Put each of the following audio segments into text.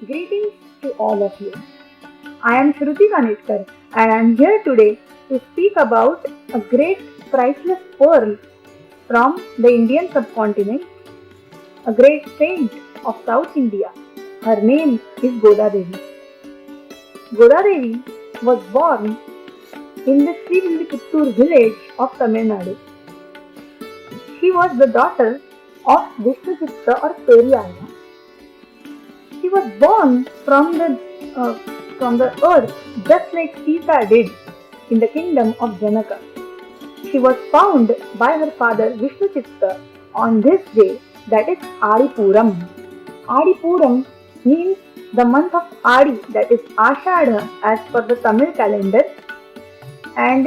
Greetings to all of you. I am Shruti Kanetkar and I am here today to speak about a great priceless pearl from the Indian subcontinent, a great saint of South India. Her name is Goda Devi. Goda Devi was born in the Srivillikuttur village of Tamil Nadu. She was the daughter of Vishnuchitta or Periyaya. She was born from the earth just like Sita did in the kingdom of Janaka. She was found by her father Vishnuchitta on this day, that is Aadi Pooram. Aadi Pooram means the month of Aadi, that is Ashadha as per the Tamil calendar, and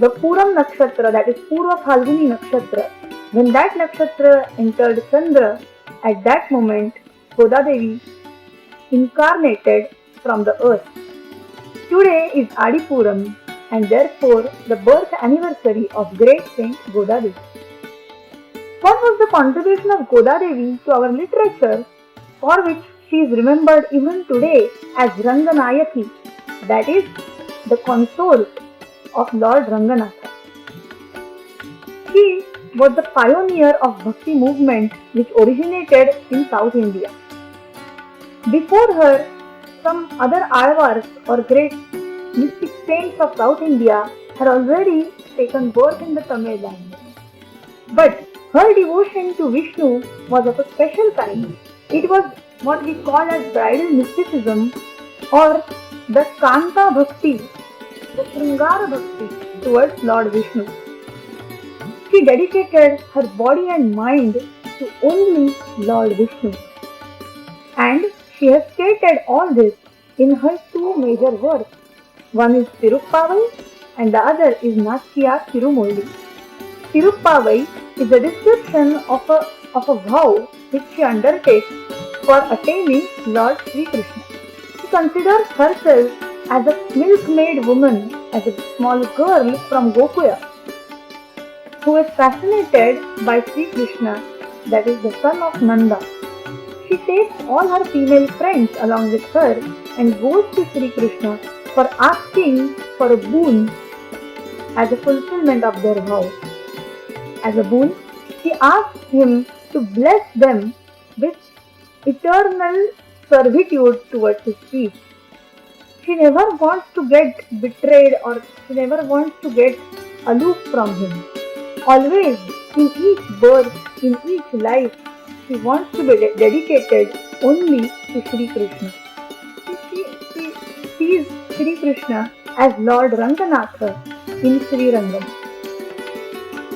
the Pooram nakshatra, that is Purva Phalguni nakshatra. When that nakshatra entered Chandra, at that moment Goda Devi incarnated from the earth. Today is Aadi Pooram and therefore the birth anniversary of great saint Goda Devi. What was the contribution of Goda Devi to our literature, for which she is remembered even today as Ranganayaki, that is the consort of Lord Ranganatha. She was the pioneer of Bhakti movement which originated in South India. Before her, some other Alvars or great mystic saints of South India had already taken birth in the Tamil language. But her devotion to Vishnu was of a special kind. It was what we call as bridal mysticism or the Kanta Bhakti, the Sringara Bhakti towards Lord Vishnu. She dedicated her body and mind to only Lord Vishnu. And she has stated all this in her two major works. One is Tiruppavai and the other is Natya Tirumolli. Tiruppavai is a description of a vow which she undertakes for attaining Lord Sri Krishna. She considers herself as a milkmaid woman, as a small girl from Gokuya, who is fascinated by Sri Krishna, that is the son of Nanda. She takes all her female friends along with her and goes to Sri Krishna for asking for a boon as a fulfillment of their vow. As a boon, she asks him to bless them with eternal servitude towards his feet. She never wants to get betrayed or she never wants to get aloof from him. Always, in each birth, in each life, she wants to be dedicated only to Sri Krishna. She sees Sri Krishna as Lord Ranganatha in Sri Rangam.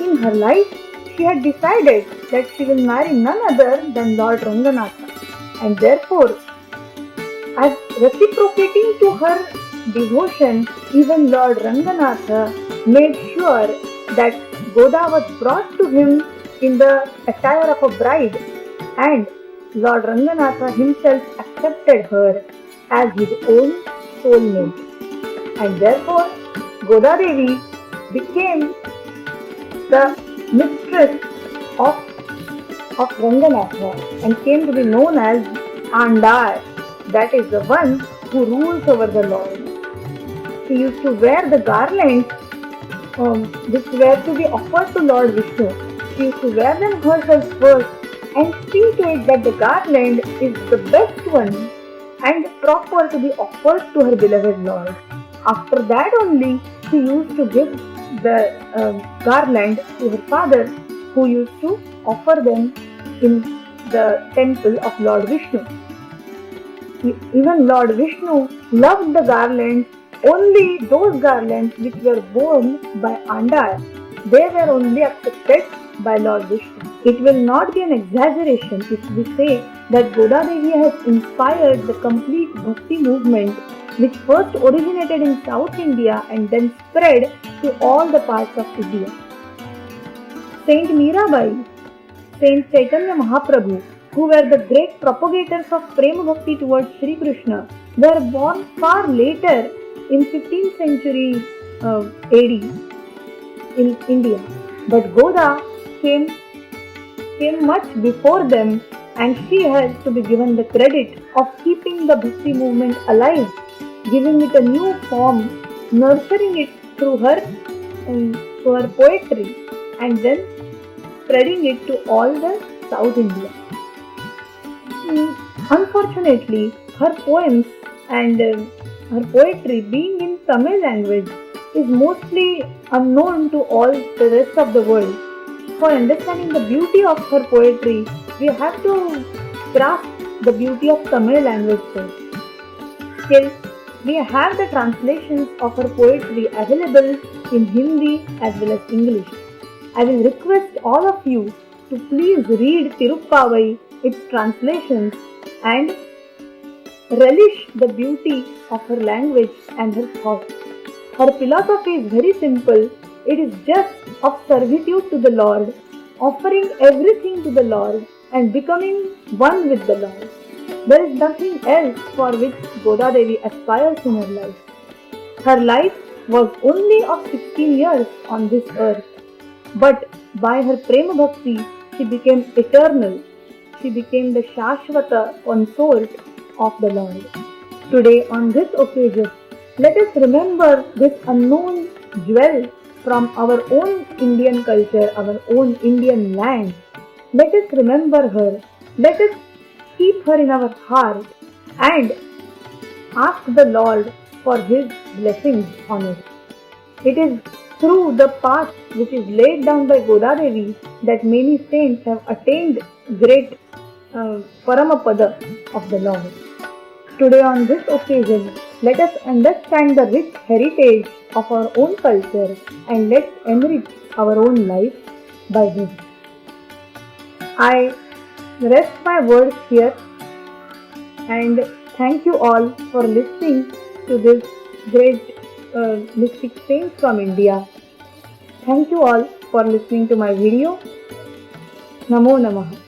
In her life, she had decided that she will marry none other than Lord Ranganatha, and therefore, as reciprocating to her devotion, even Lord Ranganatha made sure that Goda was brought to him in the attire of a bride, and Lord Ranganatha himself accepted her as his own soulmate. And therefore, Goda Devi became the mistress of Ranganatha and came to be known as Andal, that is the one who rules over the Lord. She used to wear the garlands which were to be offered to Lord Vishnu. She used to wear them herself first and see to it that the garland is the best one and proper to be offered to her beloved Lord. After that only she used to give the garland to her father, who used to offer them in the temple of Lord Vishnu. Even Lord Vishnu loved the garlands, only those garlands which were worn by Andal, they were only accepted by Lord Vishnu. It will not be an exaggeration if we say that Goda Devi has inspired the complete Bhakti movement which first originated in South India and then spread to all the parts of India. Saint Mirabai, Saint Chaitanya Mahaprabhu, who were the great propagators of Prema Bhakti towards Sri Krishna, were born far later in 15th century AD in India. But Goda came much before them and she has to be given the credit of keeping the Bhakti movement alive, giving it a new form, nurturing it through her poetry, and then spreading it to all the South India. Unfortunately, her poems and her poetry, being in Tamil language, is mostly unknown to all the rest of the world. For understanding the beauty of her poetry, we have to grasp the beauty of Tamil language first. Still, we have the translations of her poetry available in Hindi as well as English. I will request all of you to please read Tiruppavai, its translations, and relish the beauty of her language and her thoughts. Her philosophy is very simple. It is just of servitude to the Lord, offering everything to the Lord and becoming one with the Lord. There is nothing else for which Goda Devi aspires in her life. Her life was only of 16 years on this earth, but by her Prema Bhakti, she became eternal. She became the Shashvata consort of the Lord. Today, on this occasion, let us remember this unknown jewel from our own Indian culture, our own Indian land. Let us remember her. Let us keep her in our heart and ask the Lord for His blessings on it. It is through the path which is laid down by Goda Devi that many saints have attained great Paramapada of the Lord. Today on this occasion, let us understand the rich heritage of our own culture and let's enrich our own life by this. I rest my words here and thank you all for listening to this great mystic saint from India. Thank you all for listening to my video. Namo Namaha.